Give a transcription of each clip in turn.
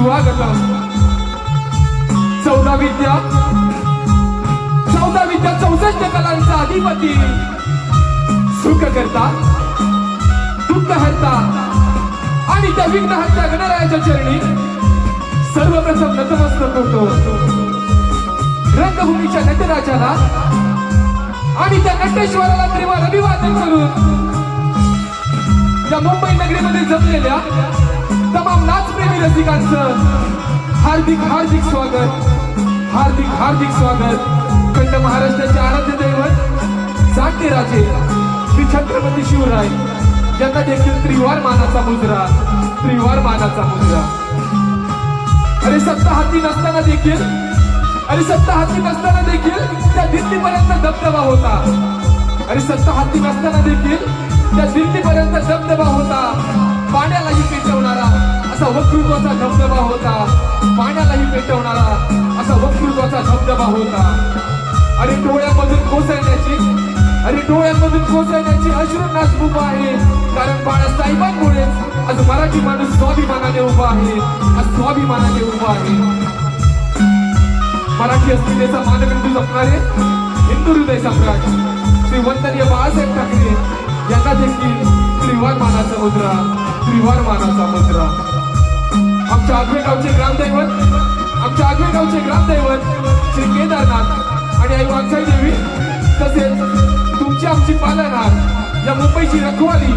स्वागतम। 14 विद्या 64 कलांचा अधिपती, सुख करता दुःख हरता आणि त्या विघ्नहर्त्या गणरायाच्या चरणी सर्वप्रथम नतमस्तक होतो। रंगभूमीच्या नटराजाला आणि त्या नटेश्वराला त्रिवार अभिवादन करून या मुंबई नगरीमध्ये जमलेल्या तमाम नाचप्रेमी रसिकांचं हार्दिक हार्दिक स्वागत, हार्दिक हार्दिक स्वागत। खंड महाराष्ट्राचे आराध्य दैवत जाणते राजे श्री छत्रपती शिवराय यांना देखील त्रिवार मानाचा मुजरा, त्रिवार मानाचा मुजरा। अरे सत्ता हाती नसताना देखील, अरे सत्ता हाती नसताना देखील त्या दिल्लीपर्यंत दबदबा होता। अरे सत्ता हाती नसताना देखील त्या दिल्लीपर्यंत दबदबा होता। पाण्यालाही पेटवणारा असा वक्तृत्वाचा धबधबा होता, पाण्यालाही पेटवणारा असा वक्तृत्वाचा धबधबा होता। अरे डोळ्यामधून कोसळण्याची, अरे डोळ्यामधून कोसळण्याची अश्रुनास उभा आहे, कारण बाळासाहेबांमुळेच आज मराठी माणूस स्वाभिमानाने उभा आहे, आज स्वाभिमानाने उभा आहे। मराठी अस्मितेचा मानबिंदू जपणारे हिंदू हृदय सम्राट श्री वंदनीय बाळासाहेब ठाकरे यांना देखील त्रिवार मानाचा मुद्रा, त्रिवार मानाचा मुद्रा। आमच्या आगवेगावचे ग्रामदैवत, आमच्या आगवेगावचे ग्रामदैवत श्री केदारनाथ आणि आई वाघसाई देवी, तसेच तुमची आमची पालनहार या मुंबईची रखवाली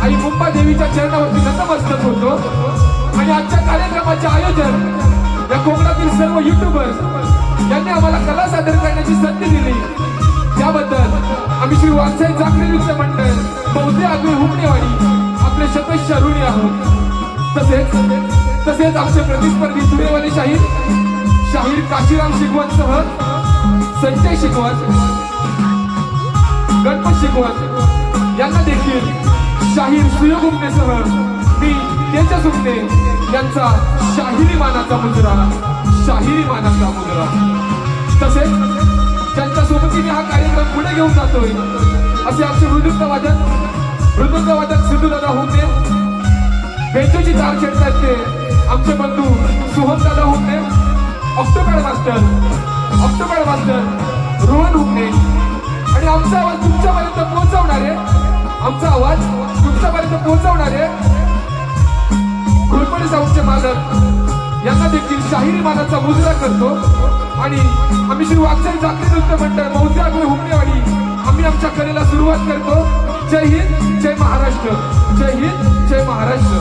आई मुंबा देवीच्या चरणावरती नतमस्तक होतो। आणि आजच्या कार्यक्रमाचे आयोजन या कोकणातील सर्व युट्यूबर्स यांनी आम्हाला कला सादर करण्याची संधी दिली, त्याबद्दल आम्ही श्री वाघसाई जागरण नृत्य मंडळ बहुते आगवे हुमणेवाडी आपले शतश ऋणी आहोत। तसेच आमचे प्रतिस्पर्धी सुरेवाले शाहीर काशीराम शिकवतसह संजय शिकवत, गणपत शिकवत यांना देखील शाहीर सुयोग हुमणेसह मी तेजस हुमणे यांचा शाहिरी मानाचा मुजरा, शाहिरी मानाचा मुजरा। तसेच ज्यांच्या सोबतीने हा कार्यक्रम पुढे घेऊन जातोय असे आमचे मृदुंगवादक सिद्धूदादा हुमणे, बेंचोची तार छेडतात ते आमचे बंधू सोहमदादा हुमणे, ऑक्टोपॅड मास्टर रोहन हुमणे आणि आमचा आवाज तुमच्यापर्यंत पोहोचवणारे, आमचा आवाज तुमच्यापर्यंत पोहोचवणारे घोरपडे साऊंडचे मालक यांना देखील शाहिरी मानाचा मुजरा करतो। आणि आम्ही श्री वाघसाई जागरण नृत्य मंडळ बहुते आगवे हुमणेवाडी आम्ही आमच्या कलेला सुरुवात करतो। जय हिंद, जय महाराष्ट्र, जय हिंद, जय महाराष्ट्र।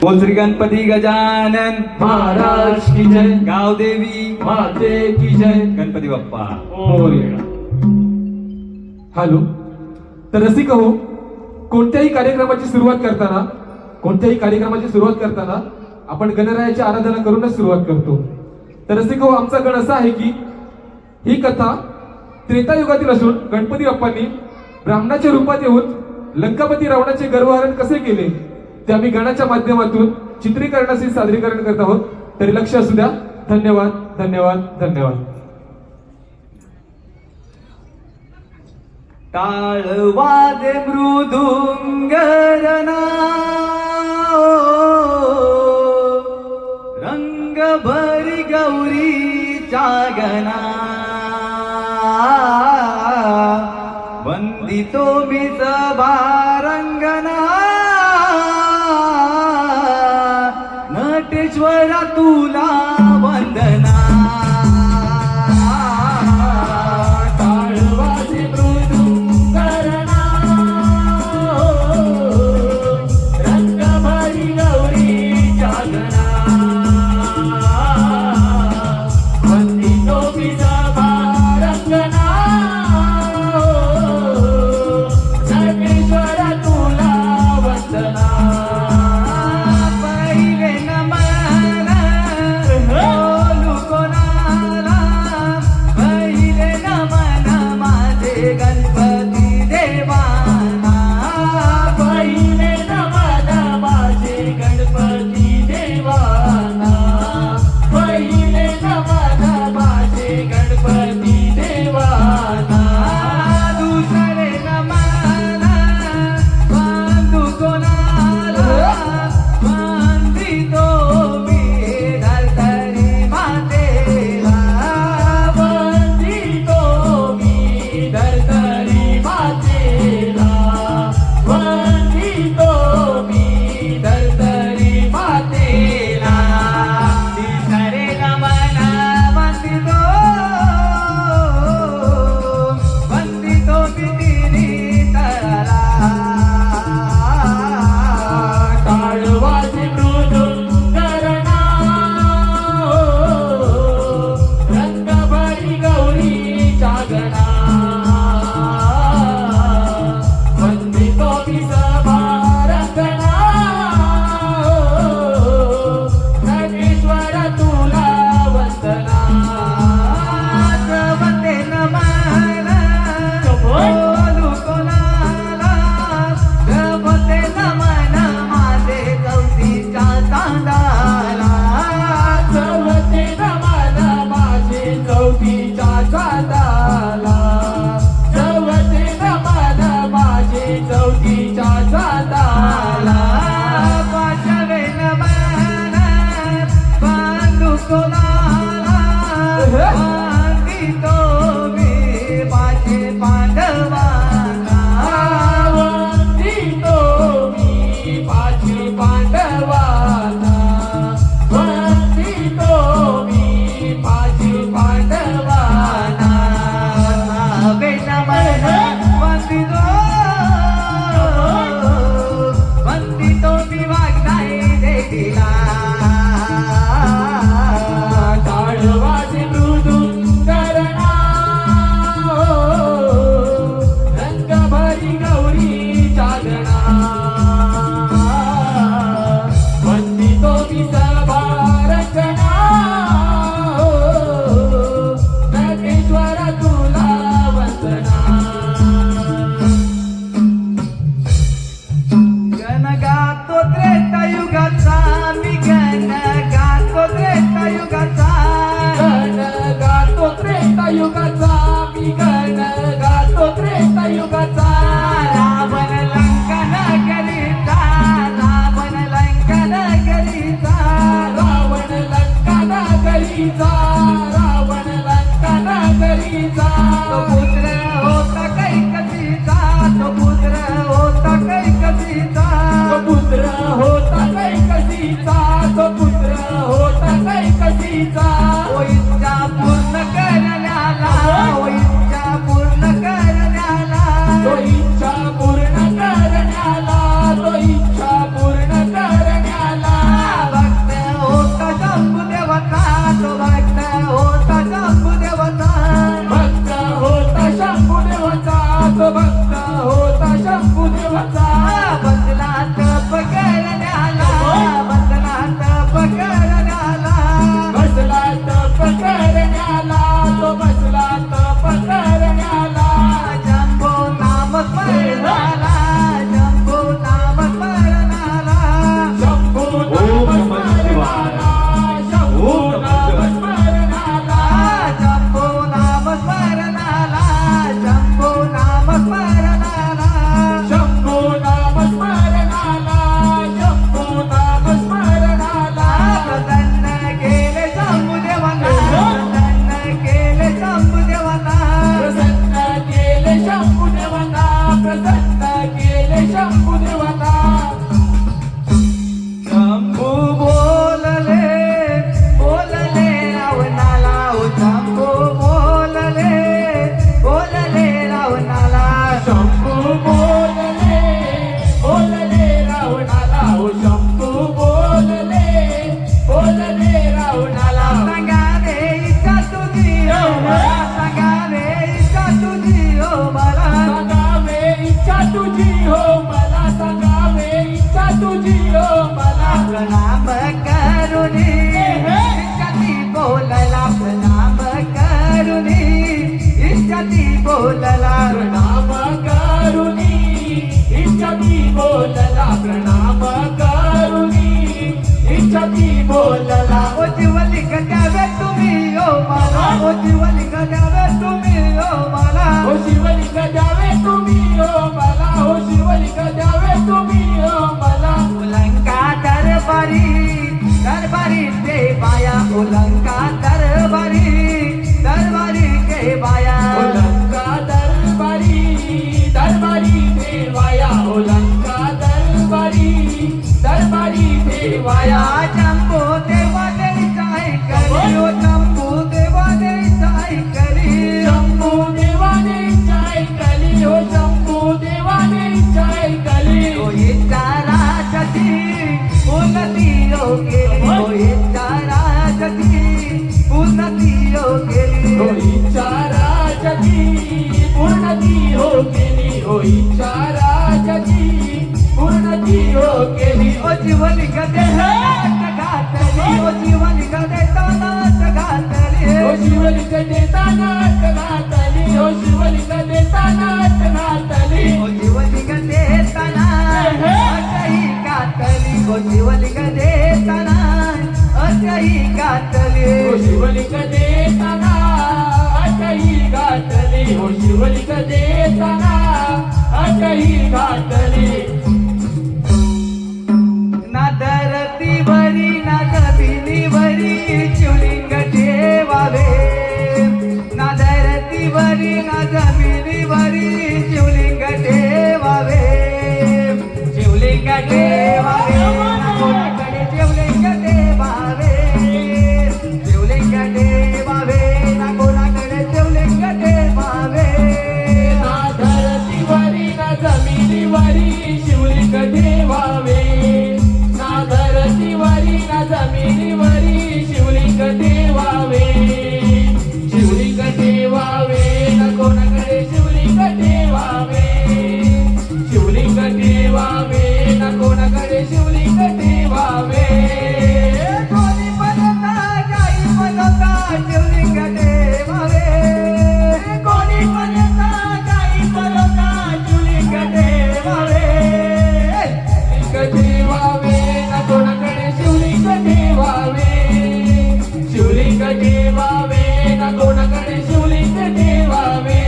बोल श्री गणपती गजानन महाराज की जय, गावदेवी माते की जय, गणपती बाप्पा मोरया. हॅलो. तर रसिक हो, कोणत्याही कार्यक्रमाची सुरुवात करताना आपण गणरायाची आराधना करूनच सुरुवात करतो. तर रसिक हो, आमचा गण असा आहे की ही कथा त्रेतायुगातील असून गणपती बाप्पांनी ब्राह्मणाच्या रूपात येऊन लंकापती रावणाचे गर्वहरण कसे केले ते आम्ही गणाच्या माध्यमातून चित्रीकरणाचे सादरीकरण करत आहोत. तरी लक्ष असू द्या. धन्यवाद धन्यवाद धन्यवाद. टाळ वाजे मृदुंग रणा, रंग भरी गौरीच्या गणा, वंदितो मी सभारंगना, नटेश्वरा तुला वंदना. टाळ वाजे मृदुंग रणा, रावणाला हो शंभू बोलले रावणाला सांगावे इच्छा तुझी हो मला सांगावे इच्छा तुझी हो मला सांगावे इच्छा तुझी हो मला सांगावे इच्छा तुझी हो मला प्रणाम करुणी इच्छाती बोलला प्रणाम करुणी इच्छाती बोलला प्रणाम करुणी इच्छाती बोलला प्रणाम करुणी इच्छाती बोलला ओ जीवलिंग द्यावे तुम्ही ओ मला ओ जीवलिंग द्यावे तुम्ही ओ मला हो शिवलिंग द्यावे तुम्ही हो मला हो शिवलिंग द्यावे तुम्ही हो मला उलंका दरबारी दरबारी ते बाया उलंका दरबारी दरबारी के बाया लंका दरबारी देवाया हो लंका दरबारी देवाया जम्बो देवा देवी चाय करी ओ जम्बो देवा देवी चाय करी शंभू देवाने चाय कली हो शंभू देवाने चाय कली ओ इच्छारा जती उन्नती हो गेली ओ इच्छारा जती उन्नती हो गेली हो इच्छा राजाची पूर्णती हो गेली हो इच्छा राजाची पूर्णती हो गेली ओ जीवलिंग देतानाच घातली ओ जीवलिंग देतानाच घातली हो शिवलिंग देताना घातली हो शिवलिंग देताना घातली ओ जीवलिंग देताना अशी घातली ओ जीवलिंग देताना अशी घातली हो शिवलिंग देताना अटही घातली हो शिवलिंग देताना अटही घातली ना धरतीवरी ना जमिनीवरी शिवलिंग ठेवावे ना धरतीवरी ना जमिनीवरी शिवलिंग ठेवावे शिवलिंग ठेवावे ना कोणाकडे शिवलिंग ठेवावे शिवलिंग ठेवावे ना कोणाकडे शिवलिंग ठेवावे ना धरतीवरी ना जमिनीवरी शिवलिंग ठेवावे ना धरतीवरी ना जमिनीवरी शिवलिंग ठेवावे शिवलिंग ठेवावे ना कोणाकडे शिवलिंग ठेवावे शिवलिंग ठेवावे ना कोणाकडे शिवलिंग ठेवावे कोणी बनता काही बनता शिवलिंग ठेवावे कोणी बनता काही बनता शिवलिंग ठेवावे शिवलिंग ठेवावे ना कोणाकडे शिवलिंग ठेवावे शिवलिंग ठेवावे ना कोणाकडे शिवलिंग ठेवावे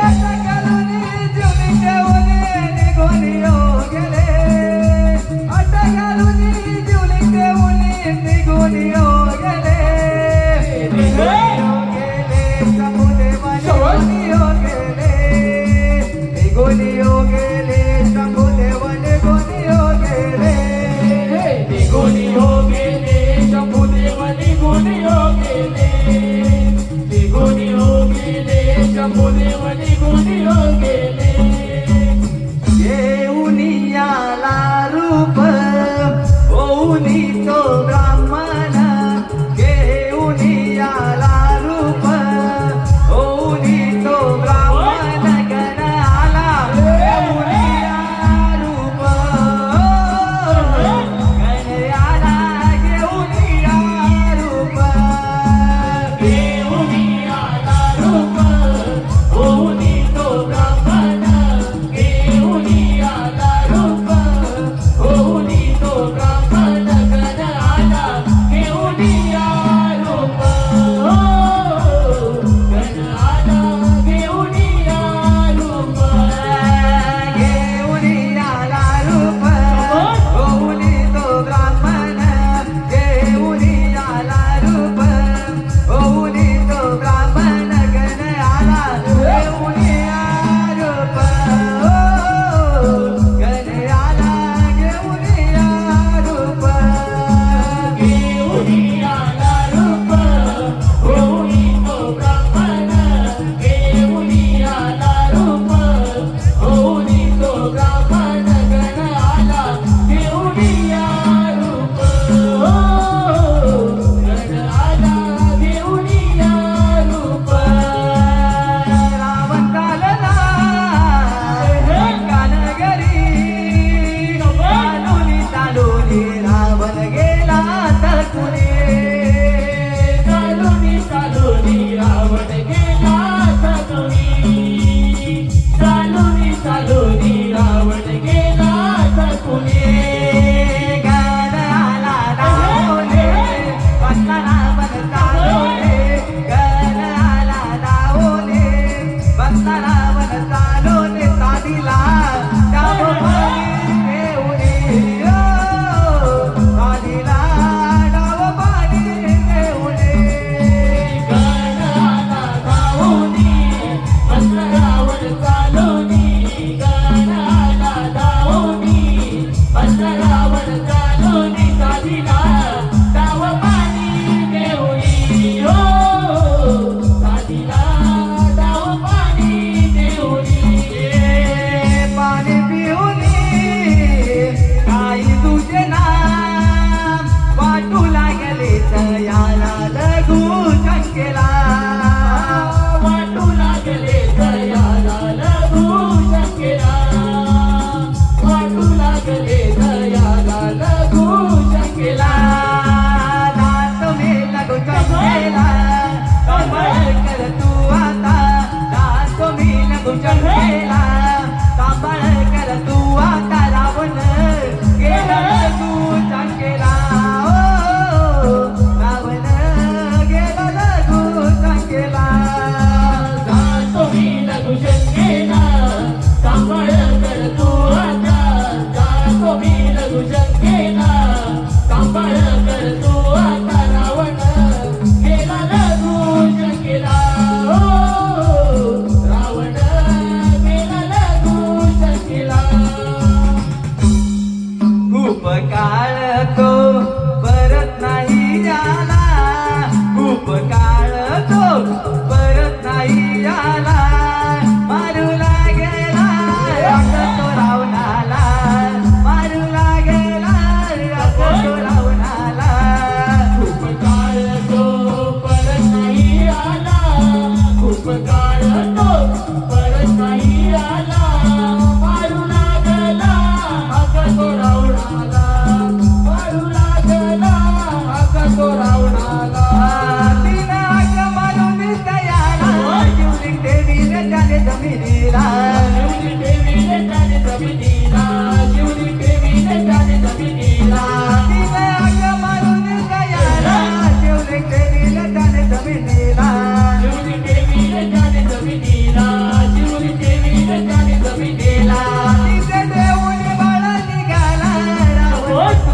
असं करून शिवलिंग ठेवले निघून येऊ गेले असं करून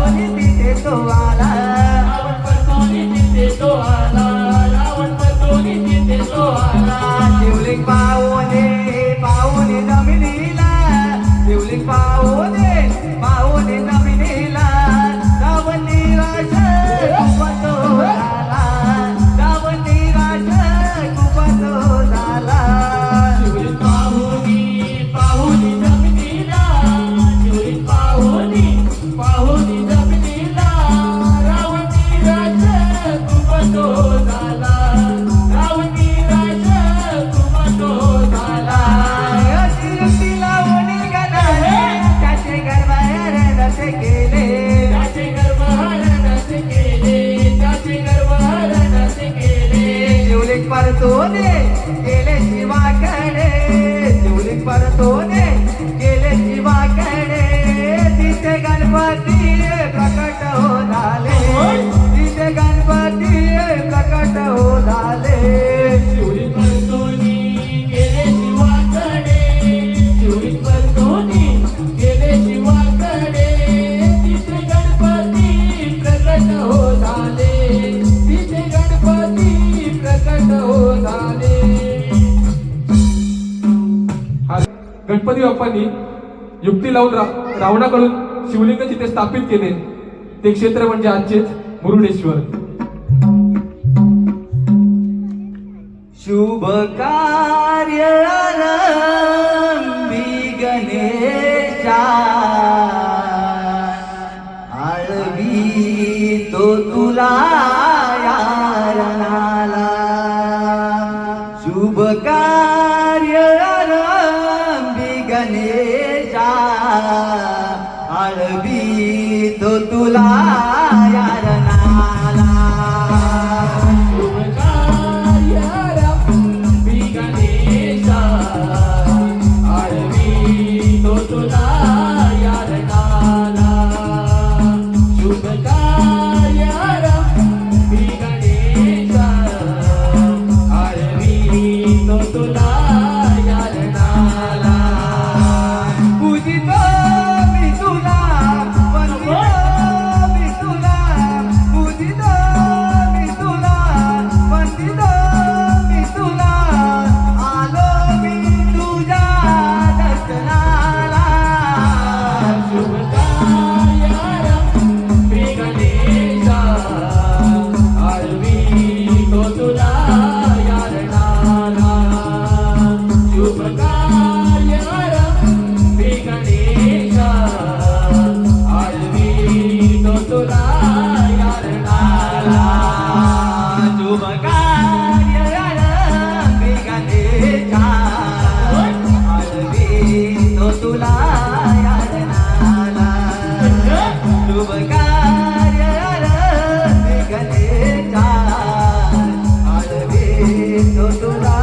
पाहून तिथे तो आला रावण परतोनी तिथे तो आला रावण परतोनी तिथे तो आला शिवलिंग पाहून जमिनीला शिवलिंग पाहून जमिनीला रावण निराश कुपतो झाला रावण निराश कुपतो झाला शिवलिंग पाहुनी जमिनीला शिवलिंग पाहुनी जमिनीला रावण निराश कुपतो झाला रावण निराश कुपतो झाला शिरती लावून निघाला त्याचे गर्भार रसे केले त्याचे गर्भहारण असे केले त्याचे गर्भहारण असे केले शिवलिंग परतोने गेले शिवाकडे शिवलिंग परतोने गेले शिवाकडे तिथे गणपती प्रकट हो झाले तिथे गणपती प्रकट हो झाले शिवलिंग परतोनी गेले शिवाकडे शिवलिंग परतोनी गेले शिवाकडे तिथे गणपती प्रकट हो झाले तिथे गणपती प्रकट हो झाले गणपती बाप्पांनी युक्ती लावून रावणाकडून शिवलिंग जिथे स्थापित केले ते क्षेत्र म्हणजे आजचेच मुरुडेश्वर. शुभ कार्य आरंभी गणेशा आळवी तो तुला यारणाला शुभ कार्य आरंभी गणेशा आळवी तो तुला यारणाला शुभ कार्य आरंभी गणेशा आळवी तो तुला यारणाला शुभ कार्य आरंभी गणेशा आळवी तो तुला यारणाला पूजितो मी तुला वंदितो मी तुला पूजितो मी तुला वंदितो मी तुला आलो मी तुझ्या दर्शनाला शुभ कार्य आरंभी गणेशा आळवी तो तुला यारणाला शुभ कार्य आरंभी गणेशा आळवी तो तुला यारणाला शुभ कार्य आरंभी गणेशा आळवी तो तुला यारणाला शुभ कार्य आरंभी गणेशा आळवी तो तुला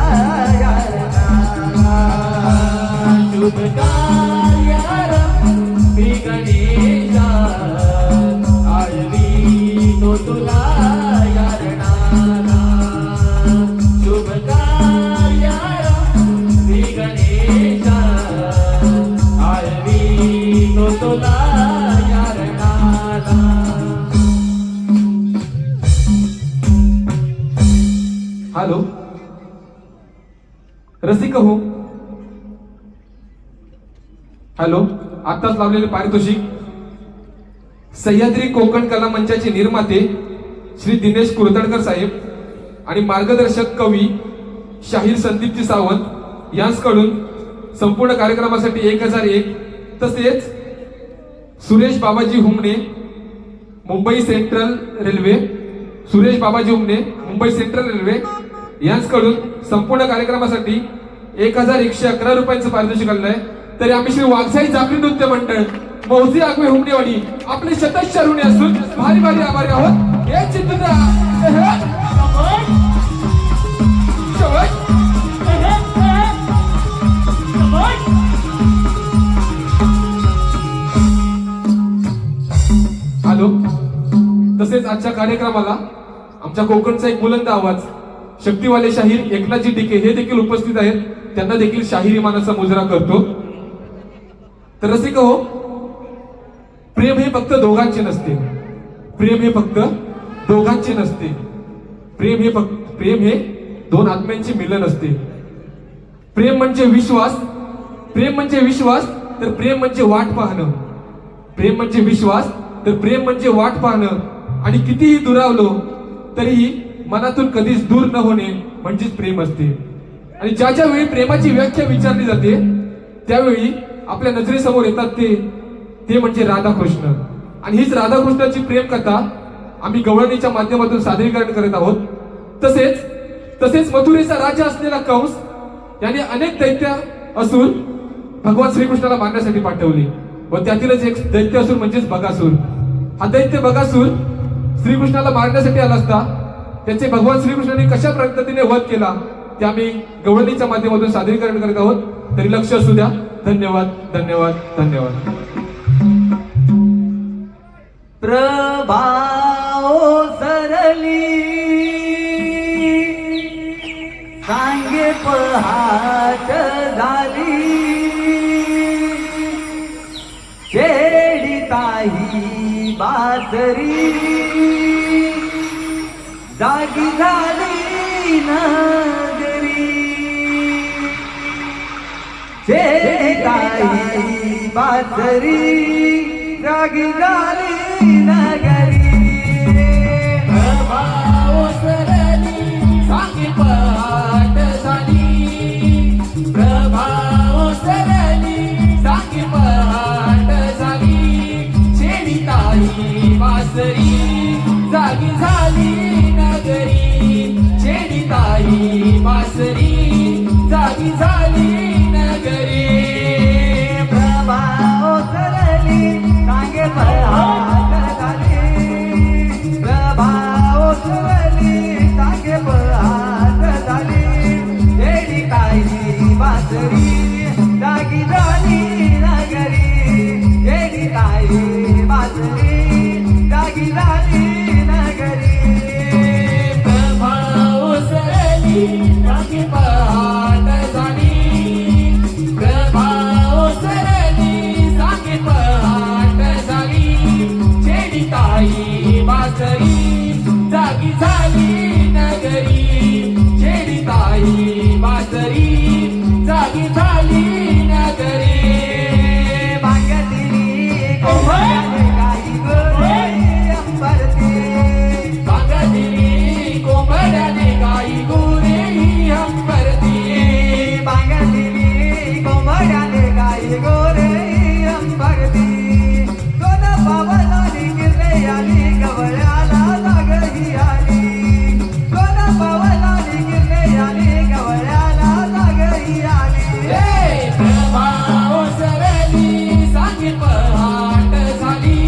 यारणाला शुभ कार्य आरंभी गणेशा आळवी तो तुला यारणाला शुभ कार्य आरंभी गणेशा आळवी तो तुला यारणाला हॅलो रसिक हो. हॅलो आत्ताच लावलेले पारितोषिक सह्याद्री कोकण कला मंचाचे निर्माते श्री दिनेश कुरतडकर साहेब आणि मार्गदर्शक कवी शाहीर संदीपजी सावंत यांच्याकडून संपूर्ण कार्यक्रमासाठी 1001 तसेच सुरेश बाबाजी हुमणे मुंबई सेंट्रल रेल्वे सुरेश बाबाजी हुमणे मुंबई सेंट्रल रेल्वे यांच्याकडून संपूर्ण कार्यक्रमासाठी 1111 रुपयांचं पारितोषिक आलेलं आहे. तरी आम्ही श्री वाघसाई जागृत नृत्य मंडळ मौजी आगवे हुमणेवाडी आपले शतश ऋणी असून भारी भारी आभारी आहोत. हे चित्र हॅलो तसेच आजच्या कार्यक्रमाला आमच्या कोकणचा एक बुलंद आवाज शक्तिवाले शाहीर एकनाथजी डिके हे देखील उपस्थित आहेत. त्यांना देखील शाहिरी मानाचा मुजरा करतो. तर रसिक हो प्रेम हे फक्त दोघांचे नसते. प्रेम हे फक्त दोघांचे नसते. प्रेम हे दोन आत्म्यांचे मिलन असते. प्रेम म्हणजे विश्वास. प्रेम म्हणजे विश्वास तर प्रेम म्हणजे वाट पाहणं. प्रेम म्हणजे विश्वास तर प्रेम म्हणजे वाट पाहणं. आणि कितीही दुरावलो तरीही मनातून कधीच दूर न होणे म्हणजेच प्रेम असते. आणि ज्या ज्या वेळी प्रेमाची व्याख्या विचारली जाते त्यावेळी आपल्या नजरेसमोर येतात ते म्हणजे राधाकृष्ण. आणि हीच राधाकृष्णाची प्रेम कथा आम्ही गवळणीच्या माध्यमातून सादरीकरण करत आहोत. तसेच मथुरेचा राजा असलेला कंस याने अनेक दैत्य असूर भगवान श्रीकृष्णाला मारण्यासाठी पाठवली व त्यातीलच एक दैत्य असूर म्हणजेच बगासूर. हा दैत्य बगासूर श्रीकृष्णाला मारण्यासाठी आला असता त्याचे भगवान श्रीकृष्णाने कशा पद्धतीने वध केला ते आम्ही गवळणीच्या माध्यमातून सादरीकरण करत आहोत. तरी लक्ष असू द्या. धन्यवाद धन्यवाद धन्यवाद. प्रभाओ सरली सांगे पहाट झाली छेडिताही बासरी जागी झाली नगरी छेडिताही बासरी जागी झाली नगरी. प्रभाव सरली सांगे पहाट झाली. प्रभाव सरली सांगे पहाट झाली छेडिताही बासरी जागी झाली नगरी. छेडिताही बासरी जागी झाली नगरी. प्रभाओ सरली सांगे पहाट झाली. प्रभाओ सरली सांगे पहाट झाली छेडिताही बासरी जागी झाली नगरी. छेडिताही बासरी जागी झाली नगरी. प्रभाव सरली सांगे पहाट झाली. प्रभाव सरली सांगे पहाट झाली छेडिताही बासरी जागी झाली नगरी. छेडिताही बासरी जागी झाली नगरी. बागेतली कोंबड्याने काही गोरे अंबरते. बागेतली कोंबड्याने गाई गोरे अंबरती. बागेतली कोंबड्याने काही गोरे अंबरते. कोण पावलाने गिरले आली गवळ्याला जागही आली. कोण पावलाने गिरले आली गवळ्याला जागही आली. हे प्रभाव सरली सांगे पहाट झाली.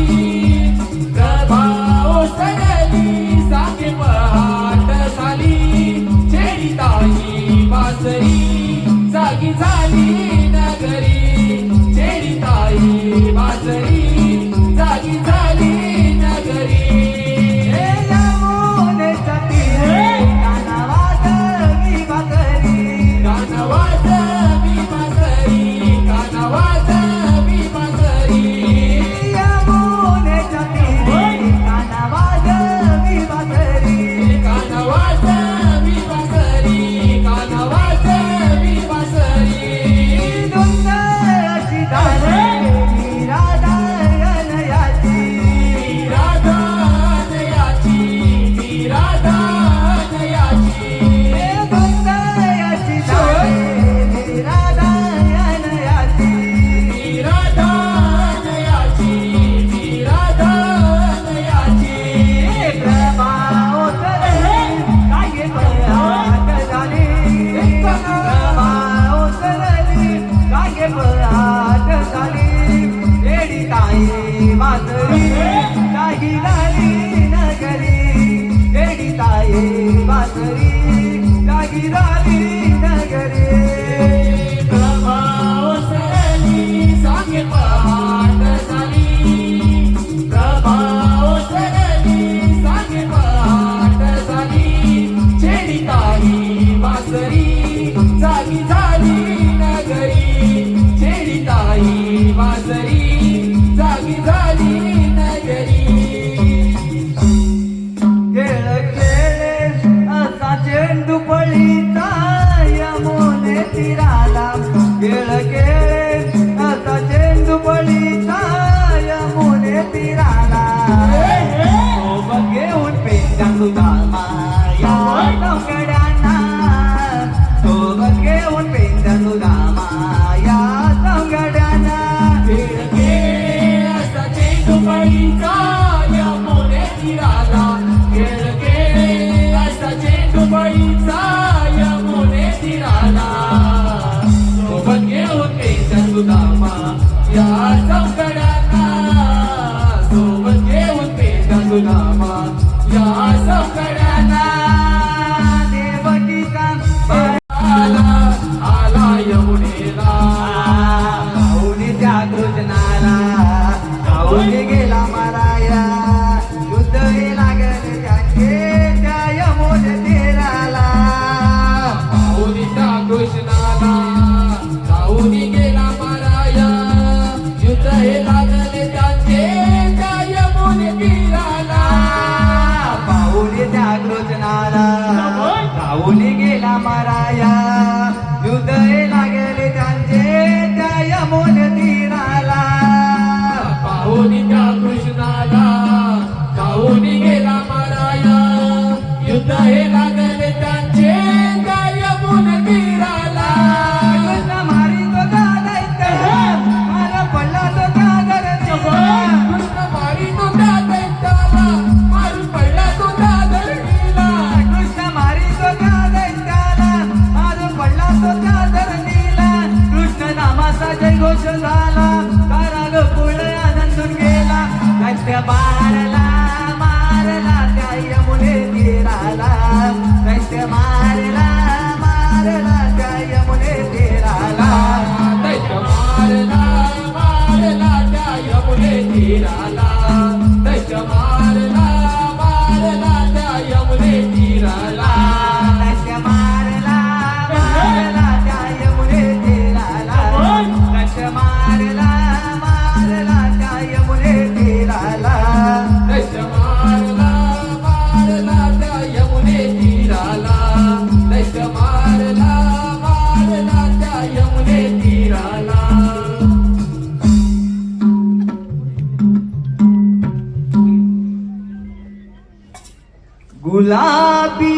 प्रभाव सरली सांगे पहाट झाली छेडिताही बासरी जागी झाली नगरी. छेडिताही बासरी जागी झाली नगरी. हे यमुनेच्या तीरी कानावात मी बासरी. कानवाज मी बासरी. कानवाज मी बासरी. यमुनेच्या तीरी कानावात मी बासरी. कानवाज मी बासरी. कानवाज मी बासरी. धुंद अशी झाली राधा नयाची. राधा नयाची. राधा नयाची. हे धुंद अशी झाली राधा नयाची. राधा नयाची. राधा नयाची. प्रभाओ सरली सांगे पहाट झाली. प्रभाओ सरली सांगे पहाट झाली छेडिताही बासरी जागी झाली नगरी. छेडिताही बासरी जागी झाली नगरी. प्रभाव सरली सांगे पहाट झाली. प्रभाव सरली सांगे पहाट झाली छेडिताही बासरी जागी झाली नगरी. छेडिताही बासरी जागी झाली तीराला सोबत घेऊन पेंजा तुझा माया सौगड्यांना सोबत घेऊन पेंजा तुझा माया सौगड्यांना खेळ खेळ असा चेंडूबाईचा यमुने तीराला खेळ खेळ असा चेंडूबाईचा यमुने तीराला सोबत घेऊन पेंजा तुझा माया सौगड्यांना सोबत घेऊन पेंजा तुझा माया सौगड्यांना देवकीचा आला आला यमुनेला पाहुणीच्या कृष्णाला पाहुणी गेला माराया युद्ध हे लागले त्याचे त्या यमुन तीराला पाहुणीच्या कृष्णाला पाहुणी गेला माराया युद्ध हे लागले त्याचे त्या यमुने तीराला पाहुणीच्या कृष्णाला पाहुणी गेला माराया युद्ध हे लागले त्यांचे त्या यमुन तीराला पाहुणीच्या कृष्णाला पाहुणी गेला माराया युद्ध हे लागले त्यांचे त्या यमुने तीराला कृष्ण मारितो त्या दैत्याला, मार पडला तो त्या धरणीला. कृष्ण मारी तो त्या दैत्याला मारून पडला तो त्या धरणीला कृष्ण मारितो त्या दैत्याला, मार पडला तो त्या धरणीला. कृष्ण नामाचा जयघोष झाला, तारा गोकुळ आनंदून गेला. दैत्य मारला मारला त्या यमुने तीराला, दैत्य मारला मारला त्या यमुने तीराला. दैत्य मारला मारला त्या यमुने तीराला दैत्य मारला मारला त्या यमुने तीराला दैत्य मारला मारला त्या यमुने तीराला. दैत्य मारला मारला त्या यमुने तीराला. दैत्य मारला मारला त्या यमुने तीराला दैत्य मारला मारला त्या यमुने तीराला गुलाबी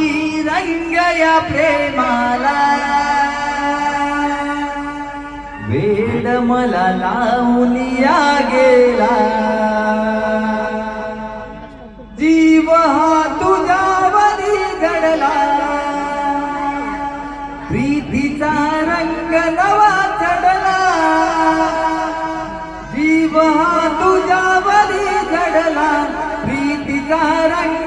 रंग या प्रेमाला वेड मला लावून या गेला. जीव हा तुझ्यावरी जडला, प्रीतीचा रंग नवा चढला. जीव हा तुझ्यावरी जडला, प्रीतीचा रंग